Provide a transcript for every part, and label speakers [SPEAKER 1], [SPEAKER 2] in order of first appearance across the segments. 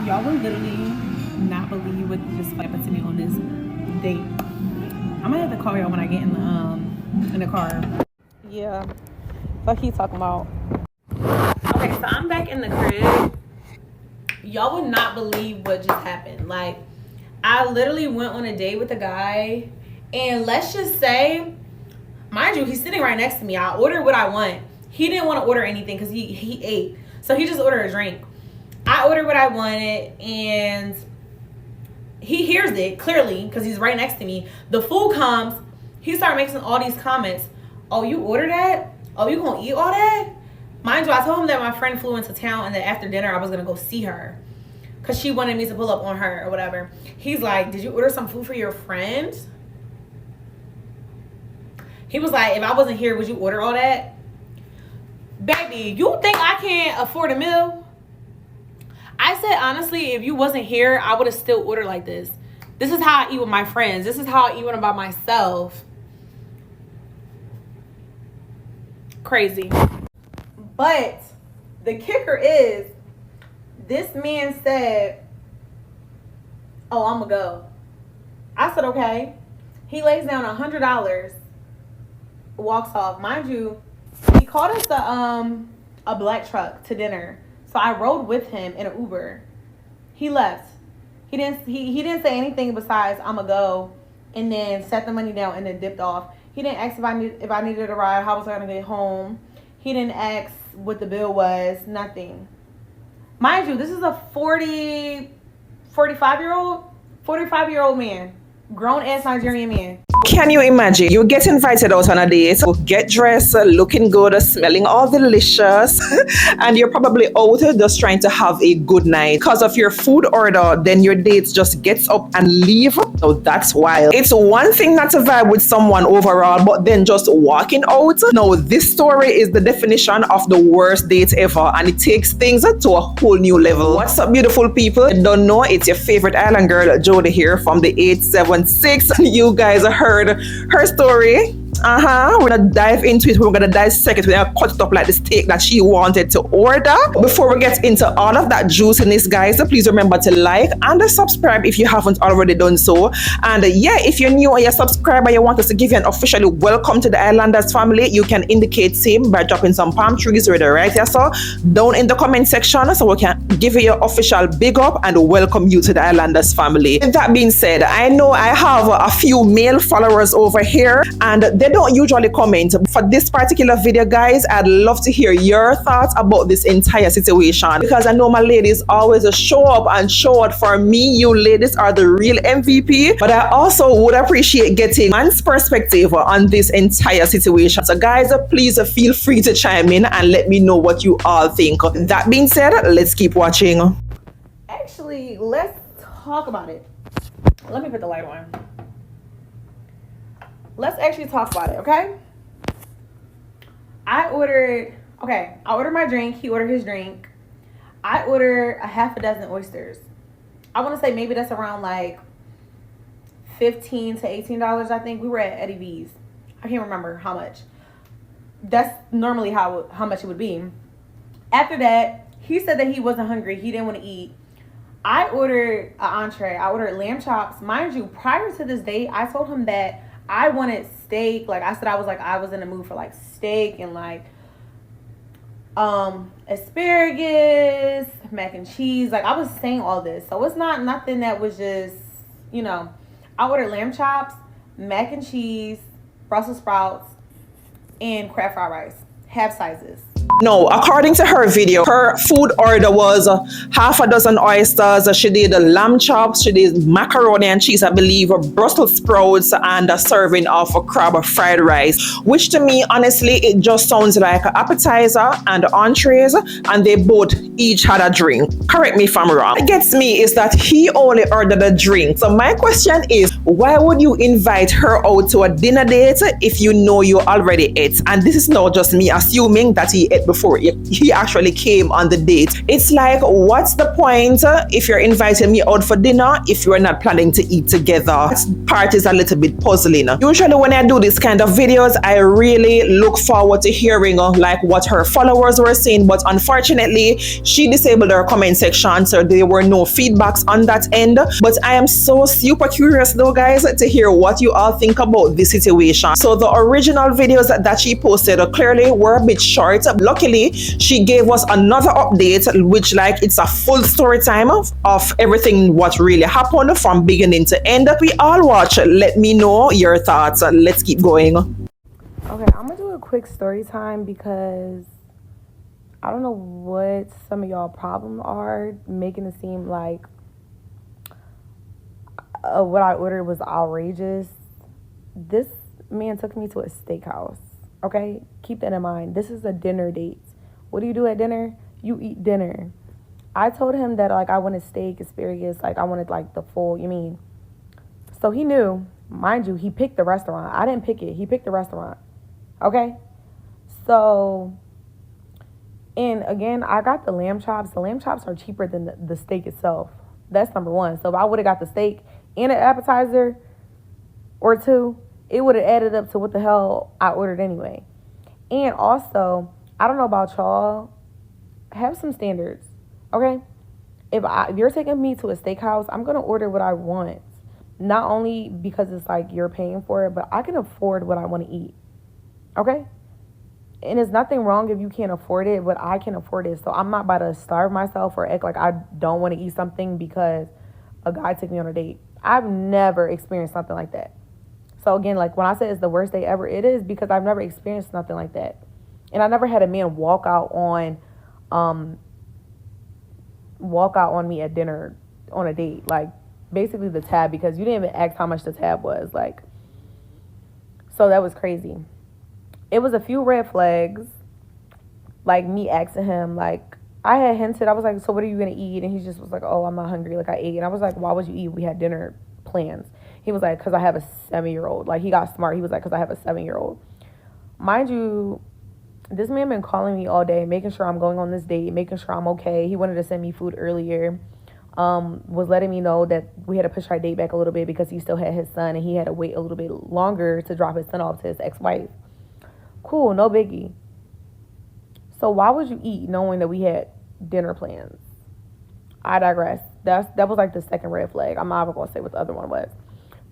[SPEAKER 1] Y'all will literally not believe what just happened to me on this date. I'm gonna have to call y'all when I get in the car. Yeah, fuck he talking about. Okay, so I'm back in the crib. Y'all would not believe what just happened. Like, I literally went on a date with a guy, and let's just say, mind you, he's sitting right next to me. I ordered what I want. He didn't want to order anything because he ate, so he just ordered a drink. I ordered what I wanted, and he hears it clearly because he's right next to me. The food comes. He started making all these comments. Oh, you ordered that? Oh, you gonna eat all that? Mind you, I told him that my friend flew into town and that after dinner I was gonna go see her because she wanted me to pull up on her or whatever. He's like, did you order some food for your friend? He was like, if I wasn't here, would you order all that? Baby, you think I can't afford a meal? I said, honestly, if you wasn't here, I would have still ordered like this. This is how I eat with my friends. This is how I eat when I'm by myself. Crazy. But the kicker is, this man said, oh, I'm gonna go. I said, okay. He lays down $100, walks off. Mind you, he called us a black truck to dinner. So I rode with him in an Uber. He left. He didn't say anything besides I'm gonna go, and then set the money down and then dipped off. He didn't ask if I needed a ride, how was I gonna get home. He didn't ask what the bill was, nothing. Mind you, this is a 45-year-old man, grown ass Nigerian man.
[SPEAKER 2] Can you imagine? You get invited out on a date, get dressed, looking good, smelling all delicious, and you're probably out just trying to have a good night. Because of your food order, then your date just gets up and leave. So that's wild. It's one thing not to vibe with someone overall, but then just walking out. Now, this story is the definition of the worst date ever, and it takes things to a whole new level. What's up, beautiful people? I don't know, it's your favorite island girl, Jody here from the 876. You guys heard her story. We're gonna dive into it. We're gonna dissect it. We're gonna cut it up like the steak that she wanted to order. Before we get into all of that juiciness, guys, please remember to like and subscribe if you haven't already done so. And if you're new or you're a subscriber, you want us to give you an officially welcome to the Islanders family, you can indicate same by dropping some palm trees right here, so down in the comment section, so we can give you your official big up and welcome you to the Islanders family. With that being said, I know I have a few male followers over here, and they don't usually comment. For this particular video, guys, I'd love to hear your thoughts about this entire situation, because I know my ladies always show up and show out for me. You ladies are the real MVP, but I also would appreciate getting man's perspective on this entire situation. So guys, please feel free to chime in and let me know what you all think. That being said, let's keep watching.
[SPEAKER 1] Actually, let's talk about it. Let me put the light on. Let's actually talk about it, okay? I ordered my drink. He ordered his drink. I ordered a half a dozen oysters. I want to say maybe that's around like $15 to $18, I think. We were at Eddie V's. I can't remember how much. That's normally how much it would be. After that, he said that he wasn't hungry. He didn't want to eat. I ordered an entree. I ordered lamb chops. Mind you, prior to this date, I told him that I wanted steak. Like I said, I was in the mood for like steak and like asparagus, mac and cheese. Like I was saying all this. So it's not nothing that was just, I ordered lamb chops, mac and cheese, Brussels sprouts, and crab fried rice, half sizes.
[SPEAKER 2] No, according to her video, her food order was half a dozen oysters. She did lamb chops, she did macaroni and cheese, I believe, Brussels sprouts, and a serving of crab fried rice, which to me, honestly, it just sounds like an appetizer and entrees, and they both each had a drink. Correct me if I'm wrong. What gets me is that he only ordered a drink. So my question is, Why would you invite her out to a dinner date if you know you already ate? And this is not just me assuming that he ate before he actually came on the date. It's like, what's the point if you're inviting me out for dinner if you're not planning to eat together? That part is a little bit puzzling. Usually when I do this kind of videos, I really look forward to hearing like what her followers were saying, but unfortunately she disabled her comment section, so there were no feedbacks on that end. But I am so super curious though, guys, to hear what you all think about this situation. So the original videos that she posted clearly were a bit short. Luckily, she gave us another update, which like it's a full story time of everything what really happened from beginning to end. We all watch. Let me know your thoughts. Let's keep going.
[SPEAKER 1] Okay, I'm gonna do a quick story time because I don't know what some of y'all problems are, making it seem like what I ordered was outrageous. This man took me to a steakhouse. Okay, keep that in mind. This is a dinner date. What do you do at dinner? You eat dinner. I told him that like I wanted steak, asparagus, like I wanted like the full. You mean? So he knew, mind you, he picked the restaurant. I didn't pick it. He picked the restaurant. Okay, so. And again, I got the lamb chops. The lamb chops are cheaper than the steak itself. That's number one. So if I would have got the steak and an appetizer or two, it would have added up to what the hell I ordered anyway. And also, I don't know about y'all, have some standards, okay? If you're taking me to a steakhouse, I'm going to order what I want. Not only because it's like you're paying for it, but I can afford what I want to eat, okay? And there's nothing wrong if you can't afford it, but I can afford it. So I'm not about to starve myself or act like I don't want to eat something because a guy took me on a date. I've never experienced something like that. So again, like when I say it's the worst day ever, it is because I've never experienced nothing like that. And I never had a man walk out on me at dinner on a date. Like basically the tab, because you didn't even ask how much the tab was. Like, so that was crazy. It was a few red flags, like me asking him, like, I had hinted, I was like, so what are you going to eat? And he just was like, oh, I'm not hungry, like I ate. And I was like, why would you eat? We had dinner plans. He was like, because I have a 7-year-old. Like, he got smart. He was like, because I have a 7-year-old. Mind you, this man been calling me all day, making sure I'm going on this date, making sure I'm okay. He wanted to send me food earlier. Was letting me know that we had to push our date back a little bit because he still had his son and he had to wait a little bit longer to drop his son off to his ex-wife. Cool, no biggie. So why would you eat knowing that we had dinner plans? I digress. That was like the second red flag. I'm not even gonna say what the other one was.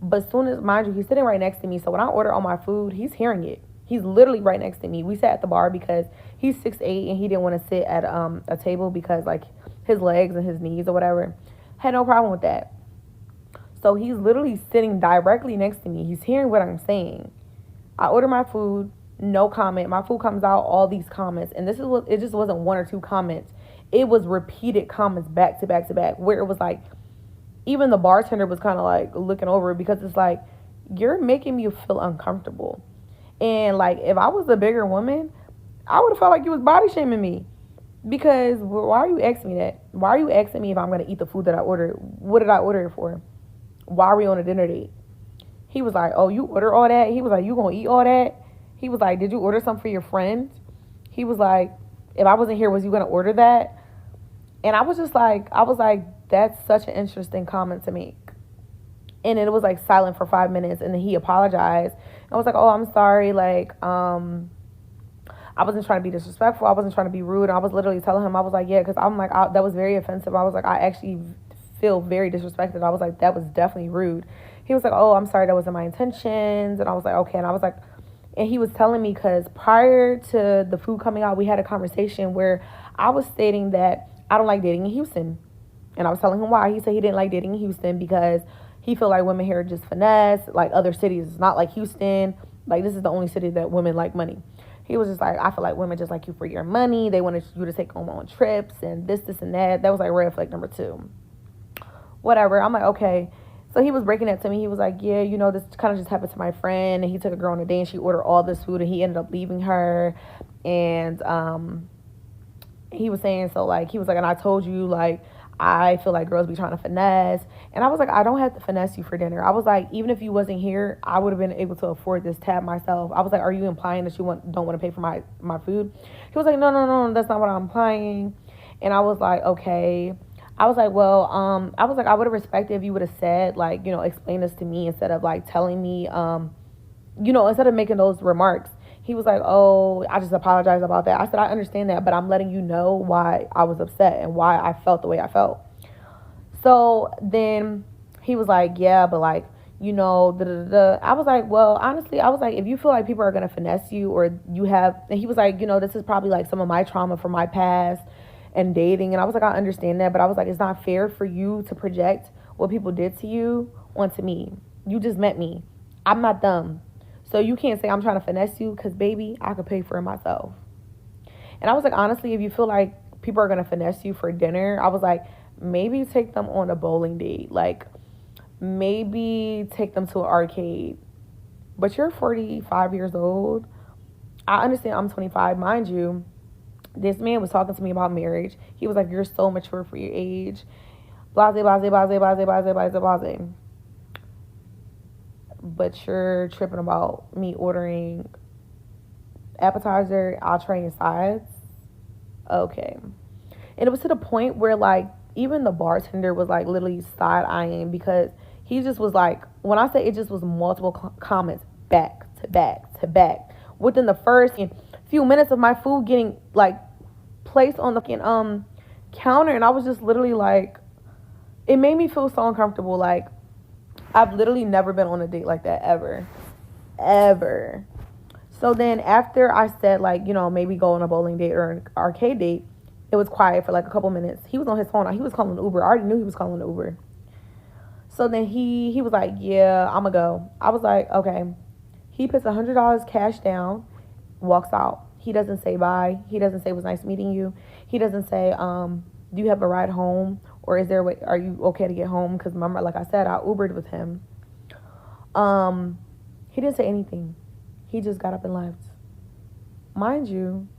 [SPEAKER 1] But soon as, mind you, he's sitting right next to me. So when I order all my food, he's hearing it. He's literally right next to me. We sat at the bar because he's 6'8" and he didn't want to sit at a table because like his legs and his knees or whatever. Had no problem with that. So he's literally sitting directly next to me. He's hearing what I'm saying. I order my food. No comment. My food comes out, all these comments. And this is what, it just wasn't one or two comments. It was repeated comments back to back to back, where it was like, even the bartender was kind of like looking over it because it's like, you're making me feel uncomfortable. And like, if I was a bigger woman, I would have felt like you was body shaming me. Because why are you asking me that? Why are you asking me if I'm going to eat the food that I ordered? What did I order it for? Why are we on a dinner date? He was like, oh, you order all that? He was like, you going to eat all that? He was like, did you order something for your friend? He was like, if I wasn't here, was you going to order that? And I was like, that's such an interesting comment to make. And it was like silent for 5 minutes. And then he apologized. I was like, oh, I'm sorry. Like, I wasn't trying to be disrespectful. I wasn't trying to be rude. And I was literally telling him, I was like, yeah, because I'm like, that was very offensive. I was like, I actually feel very disrespected. I was like, that was definitely rude. He was like, oh, I'm sorry. That wasn't my intentions. And I was like, okay. And I was like, and he was telling me, because prior to the food coming out, we had a conversation where I was stating that I don't like dating in Houston. And I was telling him why. He said he didn't like dating in Houston because he feel like women here are just finesse, like other cities. It's not like Houston. Like, this is the only city that women like money. He was just like, I feel like women just like you for your money. They wanted you to take them on trips and this, and that. That was like red flag number 2. Whatever. I'm like, okay. So he was breaking that to me. He was like, yeah, you know, this kind of just happened to my friend. And he took a girl on a date and she ordered all this food and he ended up leaving her. And he was saying, so like, he was like, and I told you, like, I feel like girls be trying to finesse. And I was like, I don't have to finesse you for dinner. I was like, even if you wasn't here, I would have been able to afford this tab myself. I was like, are you implying that you don't want to pay for my food? He was like, no, that's not what I'm implying. And I was like, okay. I was like, well, I was like, I would have respected if you would have said, like, explain this to me instead of like telling me, instead of making those remarks. He was like, oh, I just apologize about that. I said, I understand that, but I'm letting you know why I was upset and why I felt the way I felt. So then he was like, yeah, but like, I was like, well, honestly, I was like, if you feel like people are going to finesse you or you have, and he was like, this is probably like some of my trauma from my past and dating. And I was like, I understand that, but I was like, it's not fair for you to project what people did to you onto me. You just met me. I'm not dumb. So you can't say I'm trying to finesse you because, baby, I could pay for it myself. And I was like, honestly, if you feel like people are going to finesse you for dinner, I was like, maybe take them on a bowling date. Like, maybe take them to an arcade. But you're 45 years old. I understand I'm 25. Mind you, this man was talking to me about marriage. He was like, you're so mature for your age. Blase, blase, blase, blase, blase, blase, blase. But you're tripping about me ordering appetizer, entree, and sides. Okay. And it was to the point where, like, even the bartender was, like, literally side-eyeing because he just was, like, when I say it just was multiple comments back to back to back. Within the first few minutes of my food getting, like, placed on the counter, and I was just literally, like, it made me feel so uncomfortable, like, I've literally never been on a date like that ever. So then after I said, like, maybe go on a bowling date or an arcade date, it was quiet for like a couple minutes. He was on his phone. He was calling an Uber. I already knew he was calling an Uber. So then he was like, yeah, I'm going to go. I was like, okay. He puts $100 cash down, walks out. He doesn't say bye. He doesn't say it was nice meeting you. He doesn't say, do you have a ride home? Or is there a way, are you okay to get home? Because remember, like I said, I Ubered with him. He didn't say anything. He just got up and left. Mind you,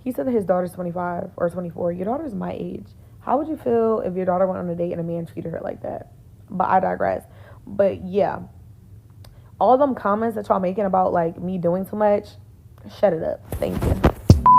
[SPEAKER 1] he said that his daughter's 25 or 24. Your daughter's my age. How would you feel if your daughter went on a date and a man treated her like that? But I digress. But yeah, all them comments that y'all making about like me doing too much, shut it up. Thank you.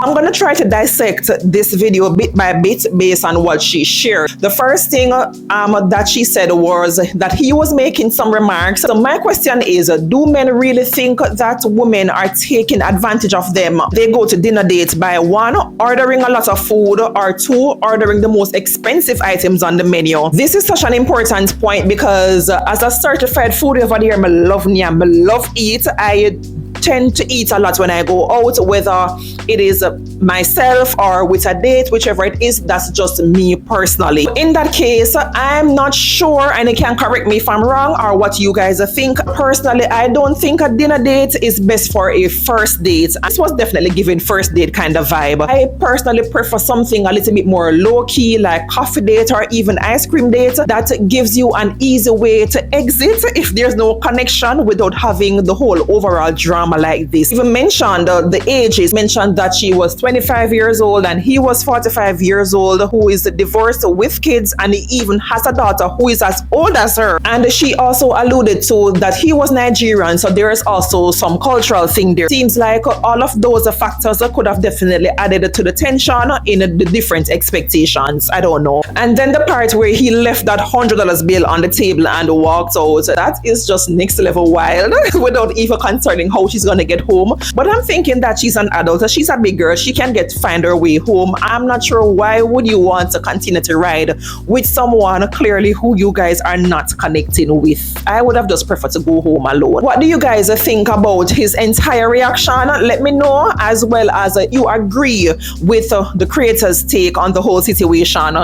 [SPEAKER 2] I'm going to try to dissect this video bit by bit based on what she shared. The first thing that she said was that he was making some remarks. So my question is, do men really think that women are taking advantage of them? They go to dinner dates by 1, ordering a lot of food, or 2, ordering the most expensive items on the menu. This is such an important point because as a certified foodie over there, I love nyam, I love eat. I tend to eat a lot when I go out, whether it is myself or with a date, whichever it is. That's just me personally. In that case, I'm not sure, and you can correct me if I'm wrong or what you guys think. Personally, I don't think a dinner date is best for a first date. This was definitely giving first date kind of vibe. I personally prefer something a little bit more low-key, like coffee date or even ice cream date, that gives you an easy way to exit if there's no connection without having the whole overall drama like this. Even mentioned the ages, mentioned that she was 25 years old and he was 45 years old, who is divorced with kids, and he even has a daughter who is as old as her. And she also alluded to that he was Nigerian, so there is also some cultural thing there. Seems like all of those factors could have definitely added to the tension in the different expectations. I don't know. And then the part where he left that $100 bill on the table and walked out, that is just next level wild without even concerning how she's gonna get home. But I'm thinking that she's an adult, she's a big girl, she can find her way home. I'm not sure why would you want to continue to ride with someone clearly who you guys are not connecting with. I would have just preferred to go home alone. What do you guys think about his entire reaction? Let me know, as well as you agree with the creator's take on the whole situation.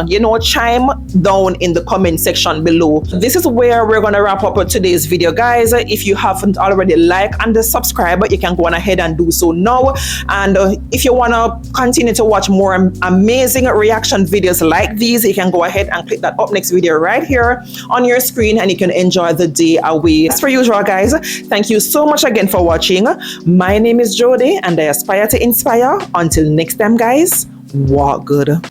[SPEAKER 2] Chime down in the comment section below. This is where we're gonna wrap up today's video, guys. If you haven't already liked and subscribed, you can go on ahead and do so now. And if you want to continue to watch more amazing reaction videos like these, you can go ahead and click that up next video right here on your screen, and you can enjoy the day away. As per usual, guys, thank you so much again for watching. My name is Jody, and I aspire to inspire. Until next time, guys, walk good.